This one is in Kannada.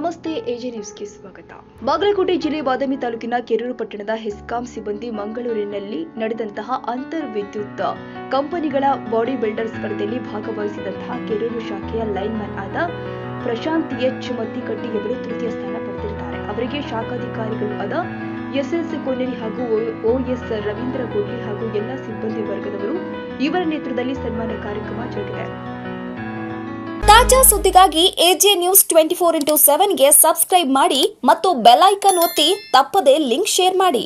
ನಮಸ್ತೆ, ಎಜೆ ನ್ಯೂಸ್ಗೆ ಸ್ವಾಗತ. ಬಾಗಲಕೋಟೆ ಜಿಲ್ಲೆ ಬಾದಾಮಿ ತಾಲೂಕಿನ ಕೆರೂರು ಪಟ್ಟಣದ ಹೆಸ್ಕಾಂ ಸಿಬ್ಬಂದಿ ಮಂಗಳೂರಿನಲ್ಲಿ ನಡೆದಂತಹ ಅಂತರ್ ವಿದ್ಯುತ್ ಕಂಪನಿಗಳ ಬಾಡಿ ಬಿಲ್ಡರ್ ಸ್ಪರ್ಧೆಯಲ್ಲಿ ಭಾಗವಹಿಸಿದಂತಹ ಕೆರೂರು ಶಾಖೆಯ ಲೈನ್ಮನ್ ಆದ ಪ್ರಶಾಂತ್ ಎಚ್ ಮತ್ತಿಕಟ್ಟಿ ಅವರು ತೃತೀಯ ಸ್ಥಾನ ಪಡೆದಿದ್ದಾರೆ. ಅವರಿಗೆ ಶಾಖಾಧಿಕಾರಿಗಳು ಆದ ಎಸ್ಎಸ್ ಕೊನ್ನೇರಿ ಹಾಗೂ ಓಎಸ್ ರವೀಂದ್ರ ಗೋಡ್ಲಿ ಹಾಗೂ ಎಲ್ಲ ಸಿಬ್ಬಂದಿ ವರ್ಗದವರು ಇವರ ನೇತೃತ್ವದಲ್ಲಿ ಸನ್ಮಾನ ಕಾರ್ಯಕ್ರಮ ಜರುಗಿದೆ. ತಾಜಾ ಸುದ್ದಿಗಾಗಿ ಎಜೆ ನ್ಯೂಸ್ 24x7ಗೆ ಸಬ್ಸ್ಕ್ರೈಬ್ ಮಾಡಿ ಮತ್ತು ಬೆಲ್ ಐಕಾನ್ ಒತ್ತಿ ತಪ್ಪದೇ ಲಿಂಕ್ ಶೇರ್ ಮಾಡಿ.